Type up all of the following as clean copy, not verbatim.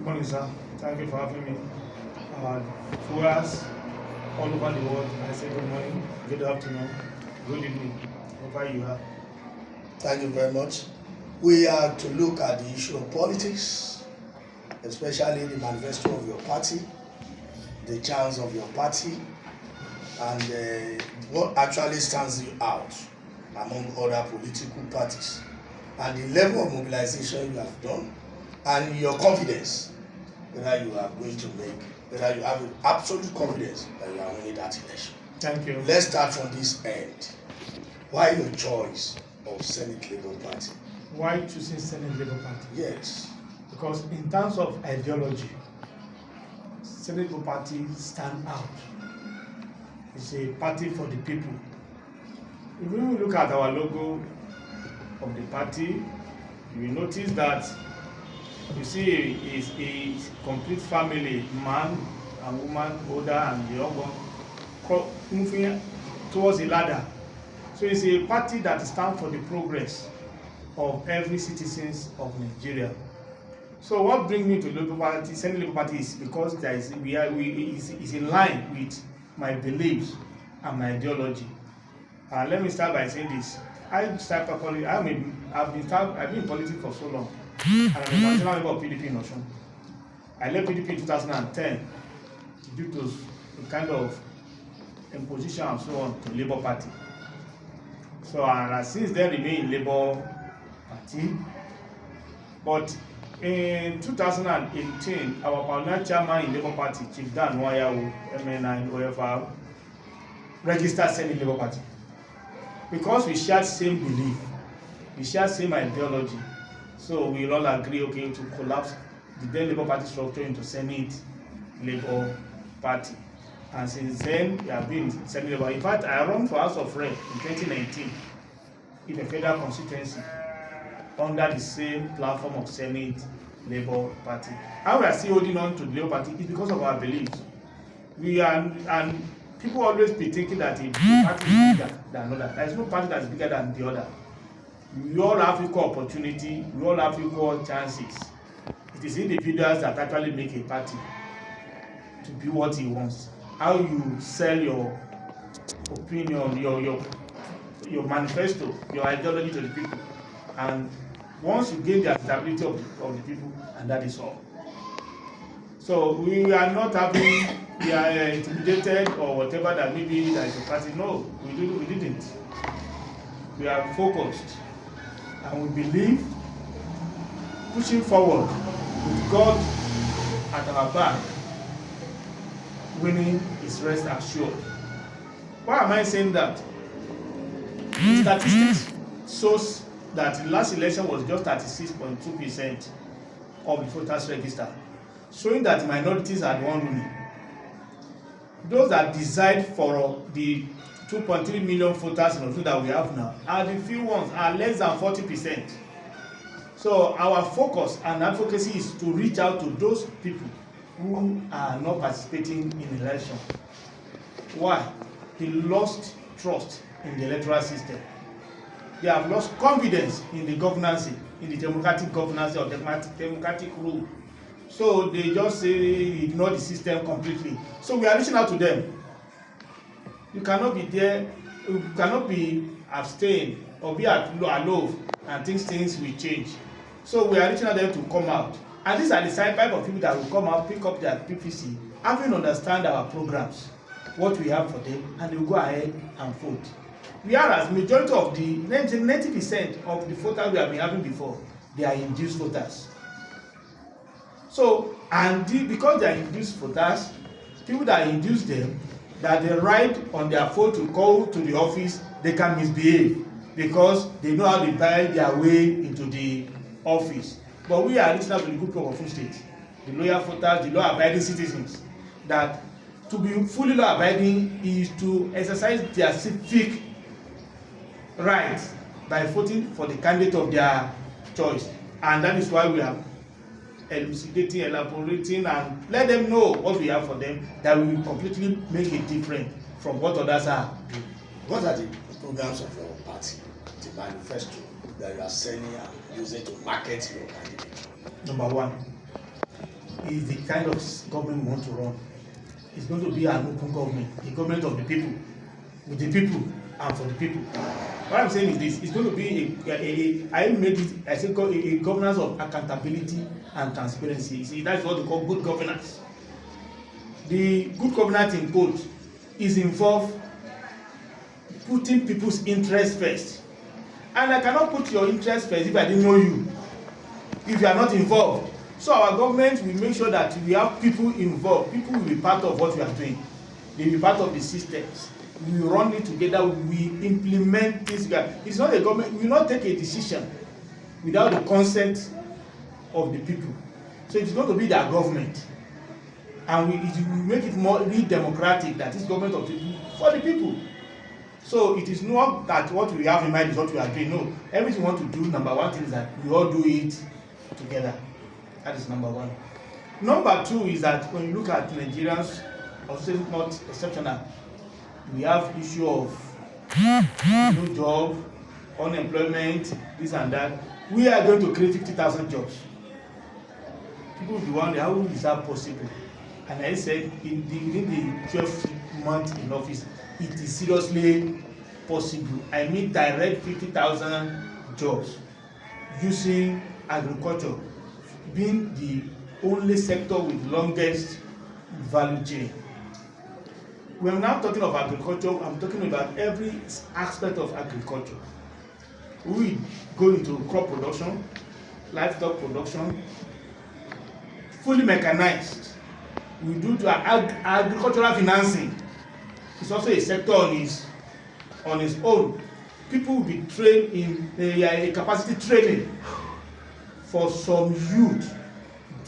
Good morning, sir. Thank you for having me. Viewers all over the world, I say good morning, good afternoon, good evening, wherever you are. Thank you very much. We are to look at the issue of politics, especially the manifesto of your party, the chance of your party, and what actually stands you out among other political parties, and the level of mobilization you have done, and your confidence, whether you are going to make, whether you have absolute confidence that you are winning that election. Thank you. Let's start from this end. Why your choice of Zenith Labour Party? Why choosing Zenith Labour Party? Yes. Because in terms of ideology, Zenith Labour Party stand out. It's a party for the people. If we look at our logo of the party, you will notice that you see is a complete family, man and woman, older and the young one, moving towards a ladder. So it's a party that stands for the progress of every citizens of Nigeria. So what brings me to Labour Party, Zenith Labour Party, is because there is is in line with my beliefs and my ideology. Let me start by saying this. I've been in politics for so long, and I'm a national member of PDP in Osun. I left PDP in 2010 due to the kind of imposition and so on to Labour Party. So and since then remain in Labour Party. But in 2018, our pioneer chairman in Labour Party, Chief Dan Nwayawu, MN9 OFR, registered Zenith Labour Party. Because we share same belief, we share same ideology, so we all agree, okay, to collapse the then Labour Party structure into Zenith Labour Party. And since then, we have been Zenith Labour. In fact, I ran for House of Rep in 2019 in a federal constituency under the same platform of Zenith Labour Party. How we are still holding on to the Labour Party is because of our beliefs. We are, and people always be thinking that a party is bigger than another. There is no party that is bigger than the other. We all have equal opportunity. We all have equal chances. It is individuals that actually make a party to be what he wants. How you sell your opinion, your manifesto, your ideology to the people, and once you gain the acceptability of the people, and that is all. So we are not having, we are intimidated or whatever that maybe there is a party. No, we didn't. We are focused, and we believe pushing forward with God at our back, winning is rest assured. Why am I saying that? The statistics shows that the last election was just 36.2% of the voters registered, showing that minorities are the one ruling. Those that decide for the 2.3 million voters in Osun that we have now are the few ones, are less than 40%. So our focus and advocacy is to reach out to those people who are not participating in the election. Why? They lost trust in the electoral system. They have lost confidence in the governance, in the democratic governance or democratic rule. So they just say ignore the system completely. So we are reaching out to them. You cannot be there, you cannot be abstain or be aloof and things will change. So we are reaching out to them to come out. And these are the type of people that will come out, pick up their PPC, having understand our programs, what we have for them, and they will go ahead and vote. Whereas majority of the 90% of the voters we have been having before, they are induced voters. So, and because they are induced voters, people that induce them, that they ride on their phone to go to the office, they can misbehave because they know how they buy their way into the office. But we are reaching out to the good people of Osun State, the loyal voters, the law-abiding citizens, that to be fully law-abiding is to exercise their civic rights by voting for the candidate of their choice. And that is why we are elucidating, elaborating, and let them know what we have for them, that we will completely make it different from what others are doing. What are the programs of your party, the manifesto that you are selling and using to market your candidate? Number one, is the kind of government we want to run. It's going to be an open government, a government of the people, with the people and for the people. What I'm saying is this: it's going to be I say a governance of accountability and transparency. You see, that's what they call good governance. The good governance in quote is involved putting people's interest first. And I cannot put your interest first if I didn't know you, if you are not involved. So our government will make sure that we have people involved. People will be part of what we are doing. They will be part of the systems. We will run it together. We implement this. It's not a government. We will not take a decision without the consent of the people. So it's going to be their government. And it will make it more democratic, that is government of the people for the people. So it is not that what we have in mind is what we are doing. No, everything we want to do, number one thing is that we all do it together. That is number one. Number two is that when you look at Nigerians, also not exceptional, we have issue of no job, unemployment, this and that. We are going to create 50,000 jobs. People will be wondering, how is that possible? And I said, within the 12 months in office, it is seriously possible. I mean direct 50,000 jobs using agriculture being the only sector with longest value chain. When I'm now talking of agriculture, I'm talking about every aspect of agriculture. We go into crop production, livestock production, fully mechanized. We do to agricultural financing. It's also a sector on its own. People will be trained in a capacity training for some youth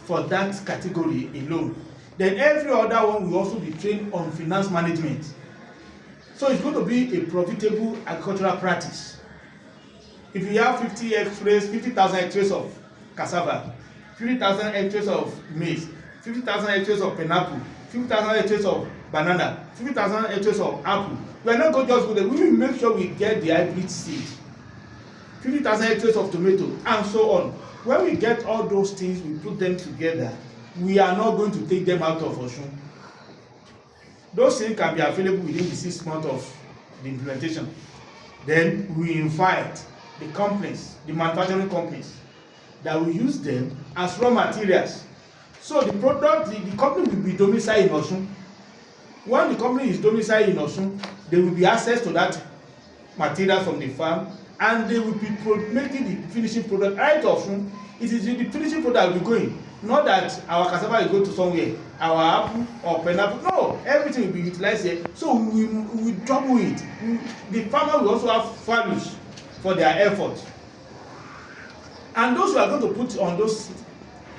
for that category alone. Then every other one will also be trained on finance management. So it's going to be a profitable agricultural practice. If you have 50,000 hectares of cassava, 50,000 hectares of maize, 50,000 hectares of pineapple, 50,000 hectares of banana, 50,000 hectares of apple, we are not going to just go there. We will make sure we get the hybrid seed, 50,000 hectares of tomato, and so on. When we get all those things, we put them together, we are not going to take them out of Osun. Those things can be available within the 6 months of the implementation. Then we invite the companies, the manufacturing companies, that will use them as raw materials. So the product, the company will be domiciled in Osun. When the company is domiciled in Osun, there will be access to that material from the farm, and they will be making the finishing product right Osun. It is the finishing product will be going. Not that our cassava will go to somewhere, our apple or pineapple. No, everything will be utilized here. So we double it. The farmer will also have values for their effort. And those who are going to put on those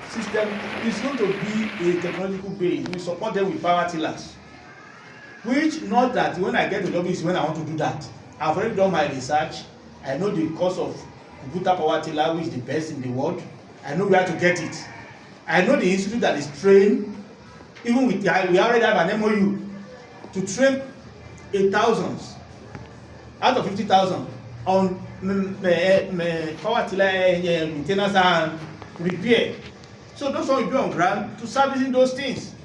systems is going to be a technological base. We support them with power tillers. Which, not that when I get to the office when I want to do that. I've already done my research. I know the cost of computer power tiller, which is the best in the world. I know where to get it. I know the institute that is trained. Even with we already have an MOU to train 8,000 out of 50,000 on power tiller maintenance and repair. So those one will be on ground to servicing those things,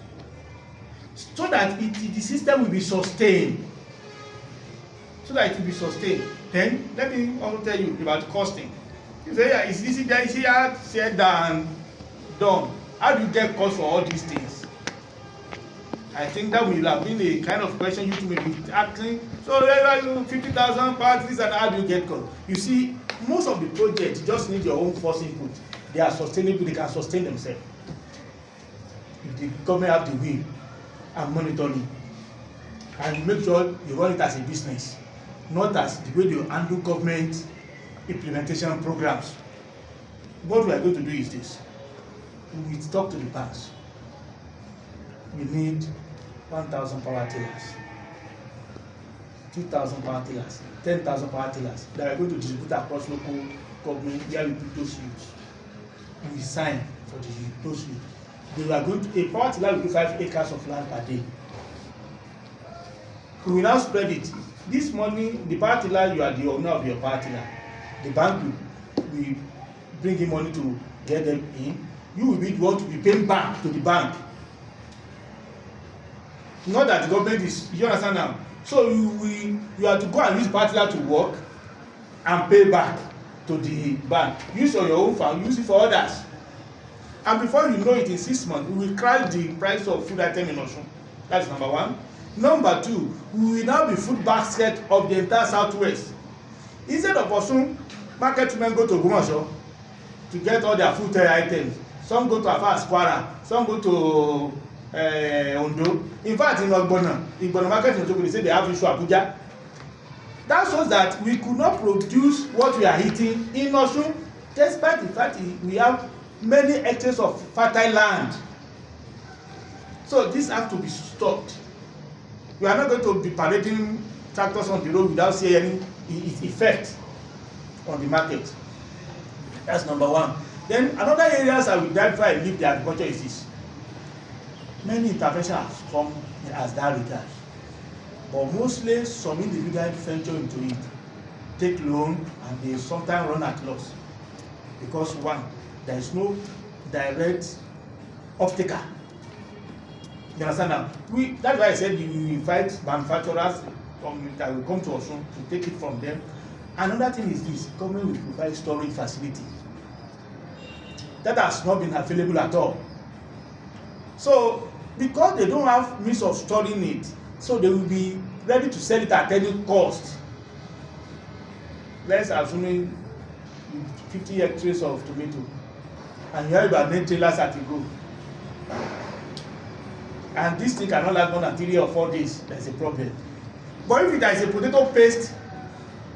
so that the system will be sustained. So that it will be sustained. Then let me also tell you about costing. You say, yeah, it's easier said than done. How do you get cost for all these things? I think that will have been a kind of question you may be asking. So 50,000 parts, this and how do you get cost? You see, most of the projects just need your own first input. They are sustainable, they can sustain themselves. If the government have the will and monitoring, and make sure you run it as a business, not as the way they handle government implementation programs. What we are going to do is this. We talk to the banks. We need 1,000 power tillers, 2,000 power tillers, 10,000 power tillers that are going to distribute across local government where we put those youths. We sign for those youths. They are going to, a power tiller will do 5 acres of land per day. We will now spread it. This money, the power tiller, you are the owner of your power tiller. The bank will bring in money to get them in. you will be the one to be paying back to the bank. Not that the government is, you understand now? So you have to go and use particular to work and pay back to the bank. Use on your own farm, use it for others. And before you know it, in 6 months, we will crash the price of food item in Osun. That's number one. Number two, we will now be food basket of the entire southwest. Instead of Osun, market women go to Ogbomoso to get all their food items. Some go to Afas Kwara, some go to Ondo. In fact, in Ogbonna market in Osogbo, they say they have issue Abuja. That shows that we could not produce what we are eating in Osun, despite the fact we have many hectares of fertile land. So this has to be stopped. We are not going to be parading tractors on the road without seeing any effect on the market. That's number one. Then another areas I will dive before I leave the agriculture is this. Many interventions have come as that regard, but mostly some individuals venture into it, take loan, and they sometimes run at loss because one, there is no direct off-taker. You understand now? That's why I said you invite manufacturers that will come to Osun to take it from them. Another thing is this: government will provide storage facility. That has not been available at all. So because they don't have means of storing it, so they will be ready to sell it at any cost. Let's assume 50 hectares of tomato, and you have about 9 trailers at a go. And this thing cannot last more than 3 or 4 days. There's a problem. But if there is a potato paste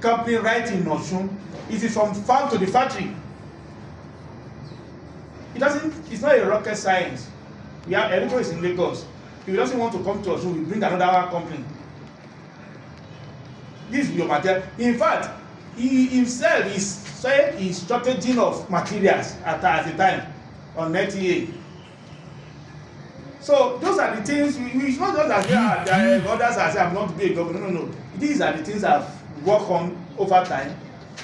company right in Osun, it is from farm to the factory. It's not a rocket science. We have everybody is in Lagos. If he doesn't want to come to Osun, we bring another company. This is your material. In fact, he himself is said he's shortaging of materials at the time on NTA. So those are the things. It's not just that others are saying I'm not to be a governor. No. These are the things I've worked on over time.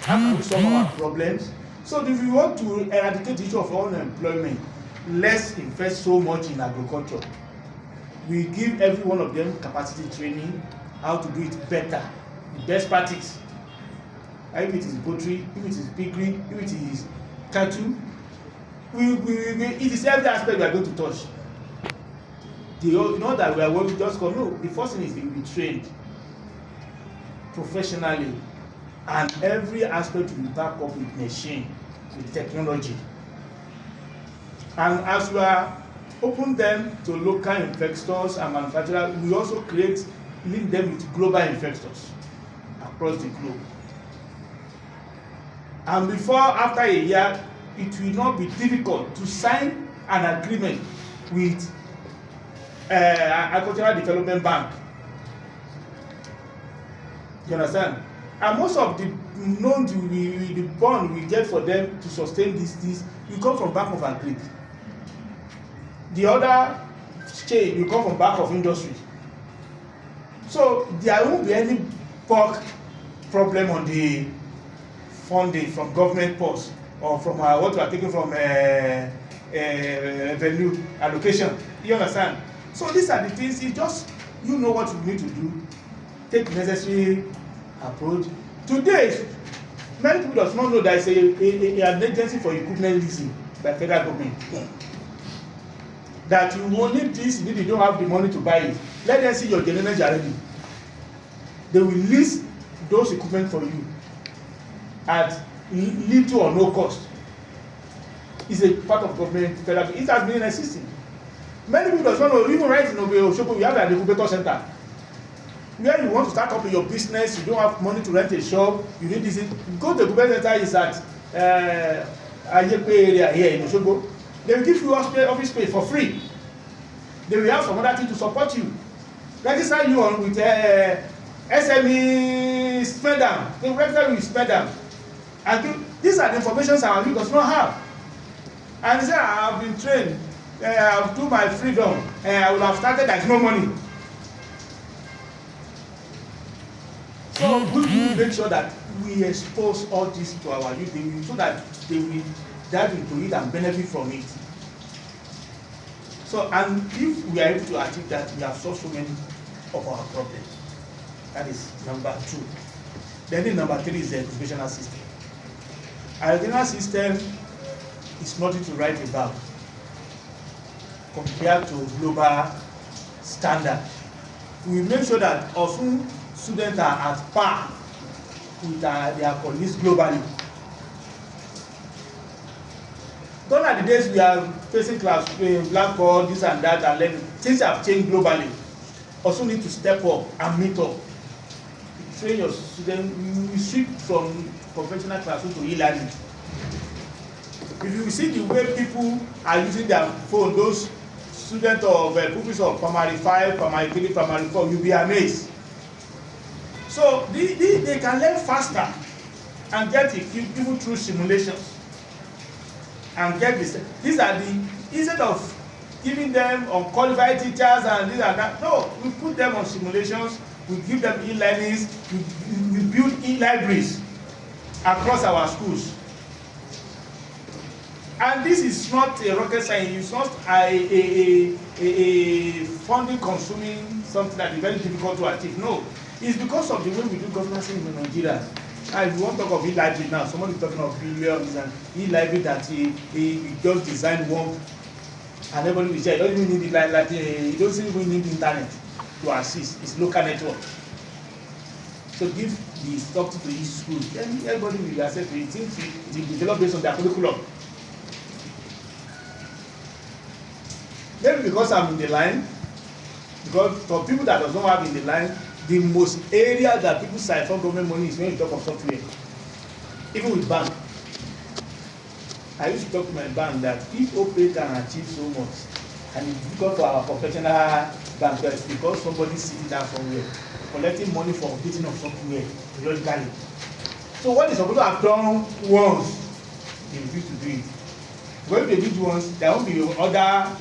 How can we solve our problems? So if we want to eradicate the issue of unemployment, let's invest so much in agriculture. We give every one of them capacity training, how to do it better, the best practice. If it is poultry, if it is piggery, if it is cattle, it is every aspect we are going to touch. Not that we are working just come. No, the first thing is they will be trained professionally, and every aspect will be backed up with machine, with technology. And as we are open them to local investors and manufacturers, we also link them with global investors across the globe. And after a year, it will not be difficult to sign an agreement with Agricultural Development Bank. You understand? And most of the the bond we get for them to sustain this will come from Bank of Agric. The other chain will come from Bank of Industry. So there won't be any bulk problem on the funding from government purse or from what we are taking from revenue allocation. You understand? So these are the things. It's just you know what you need to do. Take necessary approach. Today, many people does not know there is an agency for equipment leasing by federal government. That you will need this, you don't have the money to buy it. Let them see your generator already. They will lease those equipment for you at little or no cost. It's a part of government federal. It has been existing. Many people does not know. Even right in Osogbo, we have an incubator center. Where you want to start up your business, you don't have money to rent a shop, you need this. Go to the incubator center is at Ayepe area here in Osogbo. They will give you office space for free. They will have some other thing to support you. Register you on with SME spend-down. They will register you with spend-down. And these are the information our youth does not have. And they say, I have been trained. I have do my freedom. I will have started, there is no money. So we will make sure that we expose all this to our youth so that they will dive into it and benefit from it. So, and if we are able to achieve that, we have solved so many of our problems. That is number 2. Then the number 3 is the educational system. Our educational system is nothing to write about compared to global standard. We make sure that Osun students are at par with their colleagues globally. Gone are the days we are facing class blackboard, this and that, and learning. Things have changed globally. Also need to step up and meet up. Train your students. You shift from conventional classroom to e-learning. If you see the way people are using their phone, those students of pupils of primary 5, primary 3, primary 4, you'll be amazed. So they can learn faster and get people through simulations and get this. These are the, instead of giving them unqualified teachers and this and that, no, we put them on simulations, we give them e-learnings, we build e-libraries across our schools. And this is not a rocket science, it's not a funding consuming something that is very difficult to achieve. No, it's because of the way we do governance in Nigeria. And if you want to talk of e-library now, somebody is talking of billions and e-library that he just designed one and everybody will say, he doesn't even need he doesn't even need internet to assist, it's local network. So give the stuff to each school, then everybody will be access to it. It will develop based on their curriculum. Maybe because I'm in the line, because for people that does not have in the line, the most area that people siphon government money is when you talk of software. Even with bank. I used to talk to my bank that if OPay can achieve so much, and it's because for our professional bank, it's because somebody sitting down somewhere, collecting money for updating of software, periodically. So what is supposed to have done once, they refuse to do it. When they do it once, there won't be other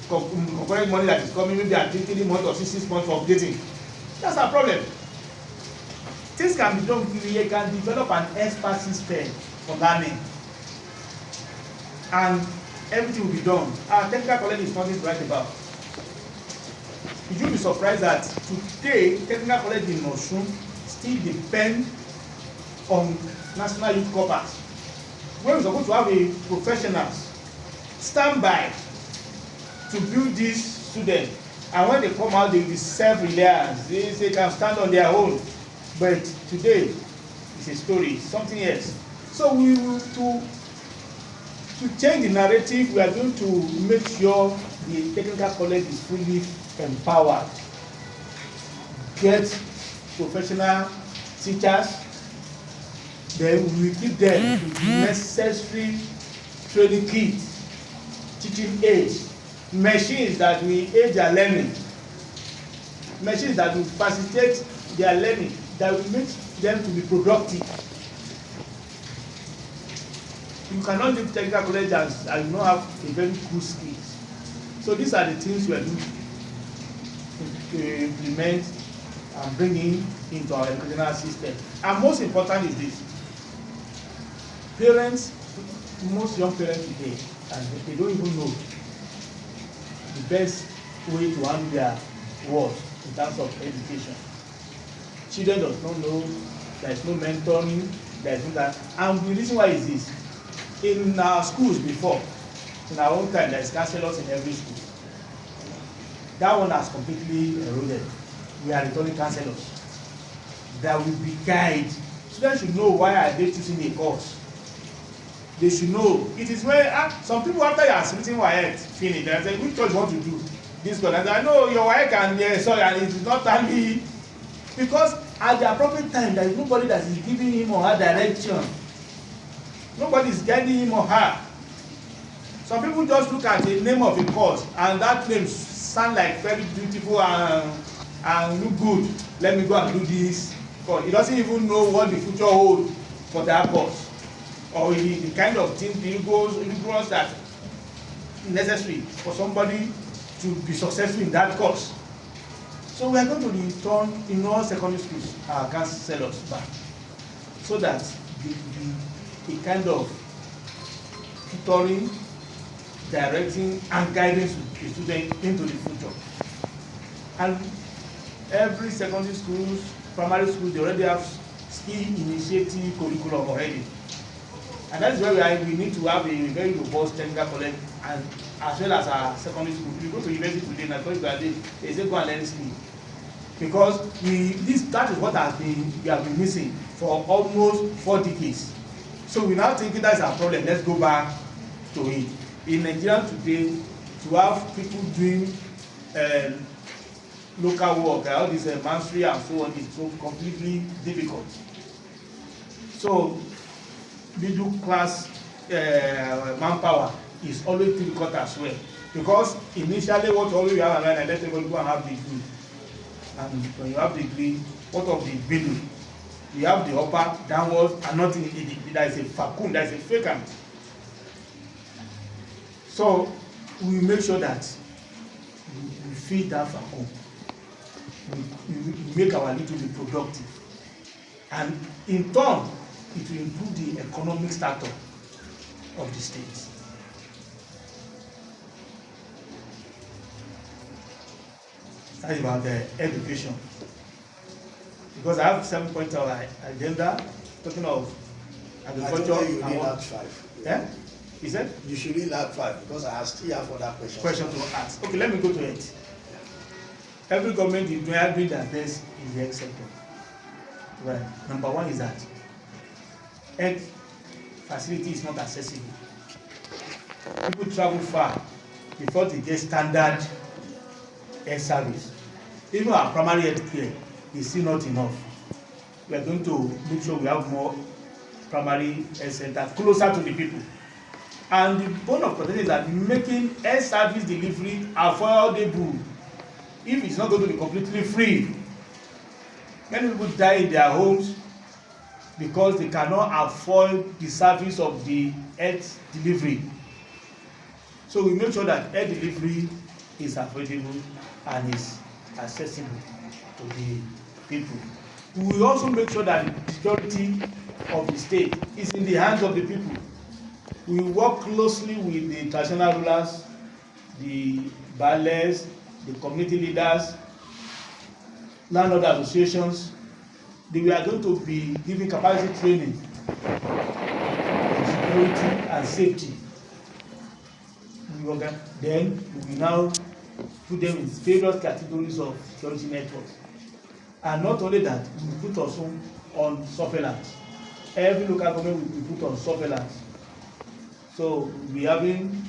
concurrent money that is coming, maybe at 3 months or 6 months for updating. That's our problem. Things can be done, we can develop an expert system for learning, and everything will be done. Our technical college is nothing to write about. Would you be surprised that today technical college in Osun still depend on national youth corps, where we're supposed to have a professionals stand by to build these students, and when they come out they will be self-reliant, they can stand on their own. But today it's a story, something else. So we will to change the narrative, we are going to make sure the technical college is fully empowered, get professional teachers, then we will give them the necessary training kits, teaching aids, machines that will aid their learning, machines that will facilitate their learning, that will make them to be productive. You cannot leave technical college and not have a very good skills. So these are the things we are doing to implement and bring into our educational system. And most important is this: parents, most young parents today, and they don't even know the best way to handle their work in terms of education. Children does not know, there is no mentoring, there is no that. And the reason why is this: in our schools before, in our own time, there is counselors in every school. That one has completely eroded. We are returning counselors. There will be guides. Students should know why are they choosing a course. They should know. It is where some people, after you are written WAEC finish, they say, which course you want to do? This course. And I know your WAEC and sorry, and it is not timely. Because at the appropriate time, there is nobody that is giving him or her direction. Nobody is guiding him or her. Some people just look at the name of a course, and that name sound like very beautiful and look good. Let me go and do this course. He doesn't even know what the future holds for that course, or the kind of thing, the goals that necessary for somebody to be successful in that course. So we are going to return in all secondary schools our counselors back, so that the kind of tutoring, directing and guiding the student into the future. And every secondary schools, primary schools, they already have skill initiative curriculum already. And that's where we need to have a very robust technical college, and as well as our secondary school. If you go to university today, na college graduate, they say go and learn skill. Because that is what we have been missing for almost 4 decades. So we now think that's our problem. Let's go back to it. In Nigeria today, to have people doing local work, all this mastery and so on, is so completely difficult. So middle class manpower is always difficult as well, because initially what always you have and let everybody go and have degree, and when you have degree, what of the middle? You have the upper, downwards, and nothing. There is a vacuum, there is a vacant. So we make sure that we feed that vacuum. We make our little bit productive, and in turn it will improve the economic status of the state. That is about the education, because I have 7-point agenda talking of agriculture. I think you need that 5. Yeah? He said? You should read that 5, because I still have other questions. Question to ask. Okay, let me go to it. Every government is doing their best in the health sector. Right. Number 1 is that health facility is not accessible. People travel far before they get standard health service. Even our primary health care is still not enough. We are going to make sure we have more primary health centers closer to the people. And the bone of contention is that making health service delivery affordable. If it's not going to be completely free, many people die in their homes because they cannot afford the service of the health delivery. So we make sure that health delivery is affordable and is accessible to the people. We will also make sure that the security of the state is in the hands of the people. We work closely with the traditional rulers, the baales, the community leaders, landlord associations. We are going to be giving capacity training on security and safety. Then we will now put them in various categories of security networks. And not only that, we put also on surveillance. Every local government will be put on surveillance. So we'll be having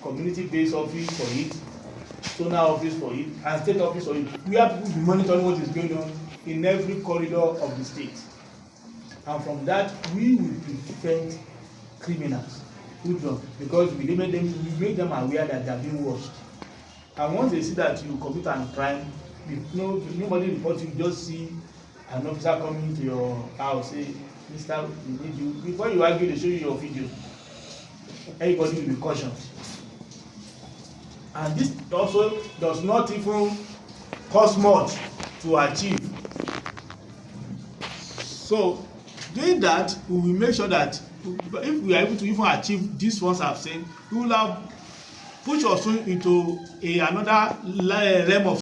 community-based office for it, zonal office for it, and state office for it. We have to be monitoring what is going on in every corridor of the state. And from that, we will prevent criminals, because we make them aware that they are being watched. And once they see that you commit a crime, nobody reports you, just see an officer coming to your house, say, Mister, we need you. Before you argue, they show you your video. Everybody will be cautious. And this also does not even cost much to achieve. So doing that, we will make sure that if we are able to even achieve these ones I've said, we will have pushed Osun into another realm of